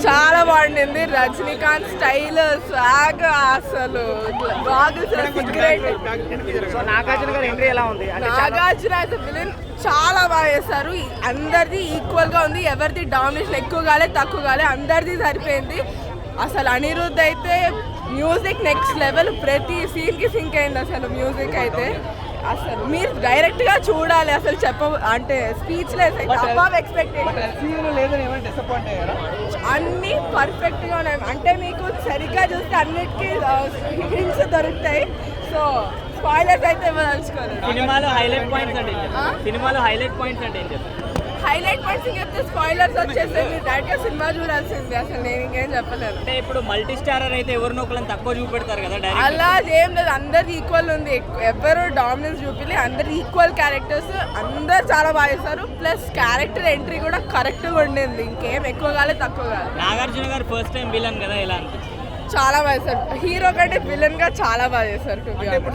చాలా బాగుండింది. Rajinikanth style swag అసలు నాగార్జున విలన్ చాలా బాగా చేస్తారు. అందరిది ఈక్వల్ గా ఉంది. ఎవరిది డామినేషన్ ఎక్కువ కాలే తక్కువ కాలే, అందరిది సరిపోయింది. అసలు అనిరుద్ధ్ అయితే మ్యూజిక్ నెక్స్ట్ లెవెల్. ప్రతి సీన్ కి సింక్ అయింది అసలు మ్యూజిక్ అయితే. అసలు మీరు డైరెక్ట్ గా చూడాలి. అసలు అంటే స్పీచ్ లెస్ ఎక్స్పెక్టేషన్. అన్ని పర్ఫెక్ట్ గా ఉన్నాయి. అంటే మీకు సరిగ్గా చూస్తే అన్నిటికీ హింట్స్ దొరుకుతాయి. సో స్పాయిలర్స్ అయితే ఇవ్వదలుచుకోలేదు. సినిమాలో హైలైట్ పాయింట్స్ అంటే హైలైట్ పాయింట్స్ చెప్తే స్పాయిలర్స్ వచ్చేసి మీరు డైరెక్ట్ గా సినిమా చూడాల్సింది. అసలు నేను ఇంకేం చెప్పలేదు. అంటే ఇప్పుడు మల్టీ స్టారర్ అయితే ఎవరినో ఒకళ్ళని తక్కువ చూపెడతారు కదా, అలా ఏం లేదు. అందరు ఈక్వల్ ఉంది. ఎవరు డామినెన్స్ చూపిలే. అందరు ఈక్వల్ క్యారెక్టర్స్. అందరు చాలా బాగా చేస్తారు. ప్లస్ క్యారెక్టర్ ఎంట్రీ కూడా కరెక్ట్ గా ఉండింది. ఇంకేం ఎక్కువ కాలే తక్కువ కాదు. నాగార్జున గారు ఫస్ట్ టైం విలన్ కదా, ఎలా అనిపించింది? చాలా బాగా చేస్తారు. హీరో కంటే విలన్ గా చాలా బాగా చేస్తారు.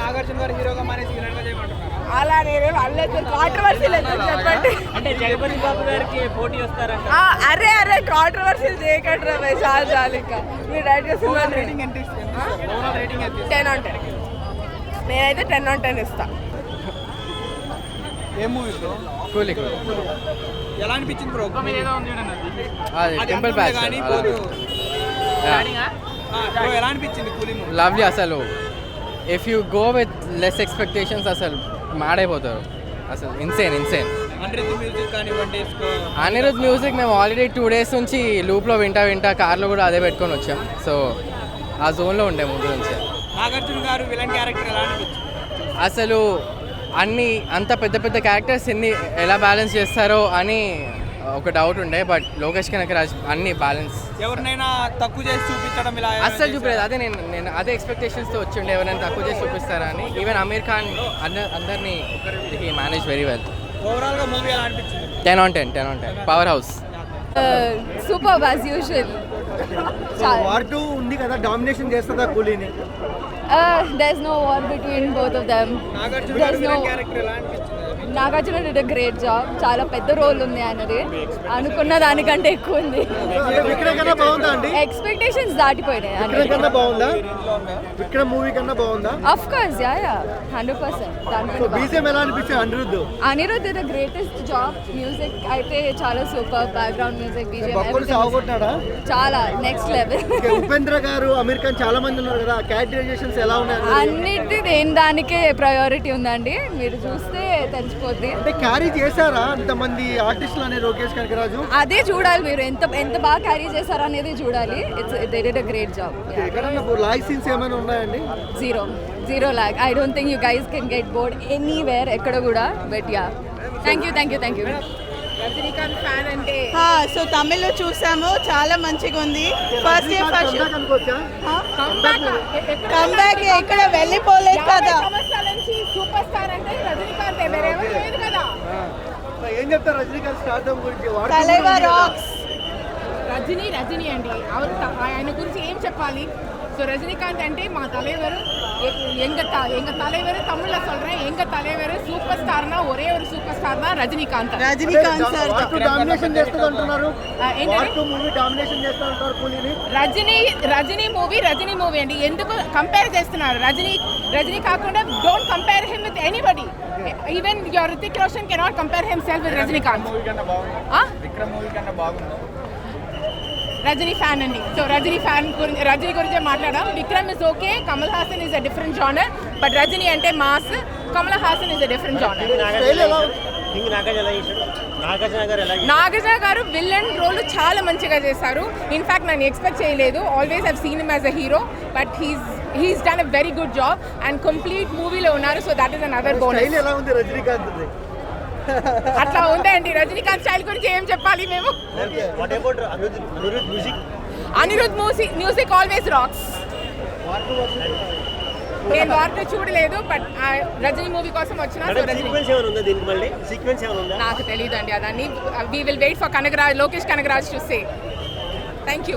నాగార్జున గారు హీరోగా మానేసి విలన్ గా చేయమంటున్నారు. అలా నేనేం అనలేదు. కాంట్రవర్సీ లేదు చెప్పండి. అంటే జగపతి బాబు గారికి పోటీ వస్తారంట. అరే కాంట్రవర్సీ చేయకండి రా చాలా చాలు. ఇంకా మీరు డైరెక్ట్ సినిమా 10/10. నేనైతే 10/10 ఇస్తా. ఏ మూవీ బ్రో? కూలీ ఎలా అనిపించింది బ్రో? టెంపుల్ బ్యాచ్ ఎలా అనిపించింది కూలీ మూవీ? లవ్లీ. అసలు if you go with less expectations అసలు మాడైపోతారు. అసలు ఇన్సేన్. అనిరుద్ధ్ మ్యూజిక్ మేము ఆల్రెడీ 2 days నుంచి లూప్లో వింటా కార్లో కూడా అదే పెట్టుకొని వచ్చాం. సో ఆ జోన్లో ఉండే ముందు నుంచి. నాగార్జున గారు విలన్ క్యారెక్టర్ ఎలా అనిపించింది? అసలు అంత పెద్ద క్యారెక్టర్స్ ఎలా బ్యాలెన్స్ చేస్తారో అని ఒక డౌట్ ఉండే. బట్ లోకేష్ కనకరాజ్ అన్ని బ్యాలెన్స్. ఎవరినైనా తక్కువ చేసి చూపించడం ఇలా అస్సలు చూపలేదు. అదే నేను అదే ఎక్స్పెక్టేషన్స్తో వచ్చిండే. ఎవరైనా తక్కువ చేసి చూపిస్తారా అని. ఈవెన్ అమీర్ ఖాన్ అందరినీ he manage very well. Overall గా మూవీ ఎలా అనిపించింది? 10/10 power house. Super as usual. War 2 ఉంది కదా, డామినేషన్ చేస్తుందా కూలీని? There's no war between both of them. Nagarjuna గారి విలన్ క్యారెక్టర్ ఎలా అనిపించింది? Nagarjuna did a great job. చాలా పెద్ద రోల్ ఉంది ఆయనది. అనుకున్న దానికంటే ఎక్కువ ఉంది. విక్రమ్ కన్నా బాగుందా అండి? ఎక్స్పెక్టేషన్స్ దాటిపోయినాయి. విక్రమ్ కన్నా బాగుందా? విక్రమ్ మూవీ కన్నా బాగుందా? Of course yeah 100%. బీజిఎం ఎలా అనిపించింది Anirudh did a greatest job. Music అయితే చాలా సూపర్. బ్యాక్గ్రౌండ్ మ్యూజిక్, బీజిఎం చాలా నెక్స్ట్ లెవెల్. ఉపేంద్ర గారు, అమీర్ ఖాన్ చాలా మంది ఉన్నారు కదా, క్యారెక్టరైజేషన్స్ ఎలా ఉన్నాయి? అన్నిటి దేని దానికే ప్రయారిటీ ఉందండి. మీరు చూస్తే తెలిసిపోద్ది. అంటే క్యారీ చేశారా అంతమంది ఆర్టిస్టులు అనే లోకేష్ కనకరాజు? అదే చూడాలి. మీరు ఎంత బాగా క్యారీ చేశారు అనేది చూడాలి. They did a great job. ఎక్కడన్నా లాగ్ సీన్స్ ఏమైనా ఉన్నాయండి? Zero lag. I don't think you guys can get bored anywhere ఎక్కడ కూడా. But yeah thank you. Rajinikanth fan అంటే సో తమిళ్లో చూసాము, చాలా మంచిగా ఉంది. ఫస్ట్ కంబ్యాక్ ఎక్కడ వెళ్ళిపోలేదు కదా. సూపర్ స్టార్ అంటే రజనీకాంత్. లేదు కదా. ఏం చెప్తారు రజనీకాంత్ స్టార్డమ్ గురించి? తలైవా రాక్స్. రజనీ అండి. ఆయన గురించి ఏం చెప్పాలి? ஸோ ரஜினிகாந்த் అంటే మా தலைவர். எங்க தலைவர் தமிழ்ல சொல்றேன். எங்க தலைவர் சூப்பர் ஸ்டார்னா ஒரே ஒரு சூப்பர் ஸ்டார் தான் ரஜினிகாந்த் సార్. డామినేషన్ చేస్తది అంటున్నారు. ఏంటి మూవీ డామినేషన్ చేస్తది అంటారు కూలీని. రజనీ మూవీ అండి. ఎందుకు కంపేర్ చేస్తున్నారు? రజనీ కాకుండా don't compare him with anybody. Even your Hrithik Roshan cannot compare himself with Rajinikanth. Vikram movie కన్నా బాగుంది. రజనీ ఫ్యాన్ అండి. సో రజనీ గురించే మాట్లాడాం. Vikram is okay. Kamal Haasan is a different genre. But Rajini అంటే mass. Kamal Haasan is a different genre. Nagarjuna గారు విలన్ రోల్ చాలా మంచిగా చేశారు. ఇన్ఫాక్ట్ నేను ఎక్స్పెక్ట్ చేయలేదు. Always have seen him as a hero. But he's done a very good job and complete మూవీలో ఉన్నారు. So that is another bonus. ఎలా ఉంది రజనీకాంత్? అట్లా ఉందండి. రజనీకాంత్ స్టైల్ గురించి ఏం చెప్పాలి మేము? Anirudh music always rocks. నేను వార్త చూడలేదు. బట్ రజనీ మూవీ కోసం వచ్చిన నాకు తెలియదు అండి. అదన్నీ we will wait for Lokesh Kanagaraj to say. Thank you.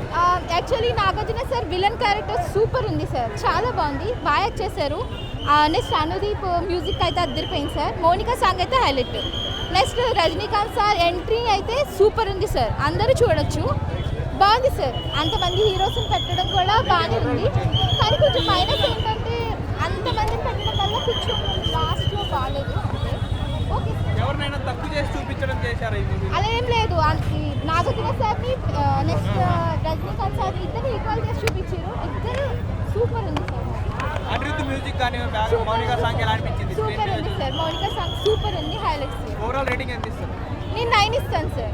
Actually Nagarjuna sir villain character super ఉంది సార్. చాలా బాగుంది. బాగా యాక్ట్ చేశారు. నెక్స్ట్ అనుదీప్ మ్యూజిక్ అయితే అద్దరిపోయింది సార్. మోనికా సాంగ్ అయితే highlight. Next Rajinikanth sir entry అయితే సూపర్ ఉంది సార్. అందరూ చూడొచ్చు. బాగుంది సార్. అంతమంది హీరోస్ని పెట్టడం కూడా బాగానే ఉంది, కానీ కొంచెం మైనస్ ఏంటంటే అంతమందిని పెట్టడం వల్ల కొంచెం లాస్ట్లో బాగాలేదు అంతే. Okay sir. ఎవరినైనా తక్కువ చేసి చూపించడం చేశారా ఈ మూవీ? అలా ఏం లేదు. నాగార్జున సార్ని నెక్స్ట్ రజనీకాంత్ సార్ని ఇద్దరు ఈక్వల్ చేసి చూపించారు. ఇద్దరు సూపర్ ఉంది సార్. అనిరుద్ధ్ మ్యూజిక్ కానీ మౌనిక సాంగ్ ఎలా అనిపించింది? సూపర్ ఉంది సార్. మౌనిక సాంగ్ సూపర్ ఉంది, హైలైట్స్. ఓవరాల్ రేటింగ్ ఎంత ఇస్తారు? నేను 9 ఇస్తాను సార్.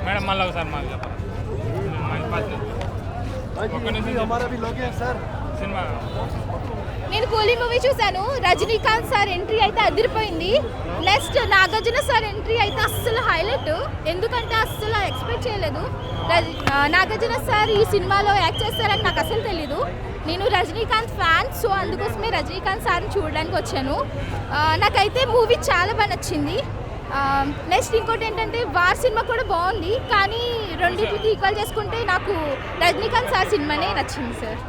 మేడం మళ్ళీ ఒకసారి మాకు చెప్పండి. हमारा भी लोग हैं सर సినిమా నేను కూలీ మూవీ చూశాను. రజనీకాంత్ సార్ ఎంట్రీ అయితే అదిరిపోయింది. నెక్స్ట్ నాగార్జున సార్ ఎంట్రీ అయితే అస్సలు హైలైట్. ఎందుకంటే అస్సలు ఎక్స్పెక్ట్ చేయలేదు నాగార్జున సార్ ఈ సినిమాలో యాక్ట్ చేస్తారని నాకు అసలు తెలీదు. నేను రజనీకాంత్ ఫ్యాన్, సో అందుకోసమే రజనీకాంత్ సార్ని చూడడానికి వచ్చాను. నాకైతే మూవీ చాలా బాగా నచ్చింది. నెక్స్ట్ ఇంకోటి ఏంటంటే వార్ సినిమా కూడా బాగుంది, కానీ రెండింటికి ఈక్వల్ చేసుకుంటే నాకు రజనీకాంత్ సార్ సినిమానే నచ్చింది సార్.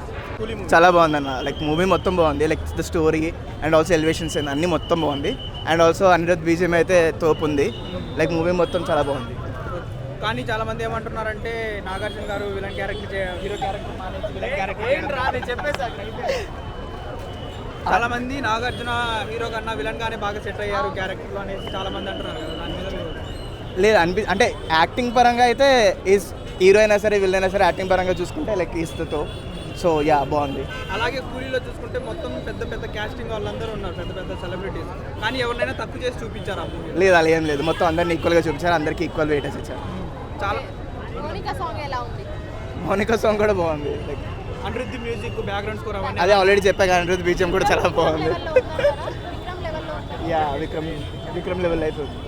చాలా బాగుందన్న. లైక్ మూవీ మొత్తం బాగుంది. Like the story and also elevations అన్నీ మొత్తం బాగుంది. అండ్ ఆల్సో అనిరుద్ధ్ బీజిఎం అయితే తోపు ఉంది. లైక్ మూవీ మొత్తం చాలా బాగుంది. కానీ చాలా మంది ఏమంటున్నారంటే నాగార్జున గారు విలన్ క్యారెక్టర్ హీరో క్యారెక్టర్ మానేసి విలన్ క్యారెక్టర్. చాలా మంది నాగార్జున హీరో కన్నా విలన్ గానే బాగా సెట్ అయ్యారు క్యారెక్టర్లో అనేసి చాలా మంది అంటున్నారు కదా, దాని మీద లేదు అంటే యాక్టింగ్ పరంగా అయితే ఈజ్ హీరో అయినా సరే విలన్ అయినా సరే యాక్టింగ్ పరంగా చూసుకుంటే లైక్ ఈస్తో సో యా బాగుంది. అలాగే కూలీలో చూసుకుంటే మొత్తం పెద్ద పెద్ద క్యాస్టింగ్ వాళ్ళందరూ ఉన్నారు, పెద్ద పెద్ద సెలబ్రిటీస్. కానీ ఎవరినైనా తక్కువ చేసి చూపించారు ఆ మూవీ? లేదు అలా ఏం లేదు. మొత్తం అందరిని ఈక్వల్గా చూపించారు, అందరికీ ఈక్వల్ వెయిటేజ్ ఇచ్చారు. చాలా మౌనిక సాంగ్ ఎలా ఉంది? మౌనిక సాంగ్ కూడా బాగుంది. Like Anirudh music background score అవన్నీ అదే ఆల్రెడీ చెప్పా కానీ అనిరుద్ధ్ బీజిఎం కూడా చాలా బాగుంది. విక్రమ్ లెవెల్లో ఉన్నారా? యా విక్రమ్ లెవెల్ అయితే ఉంది.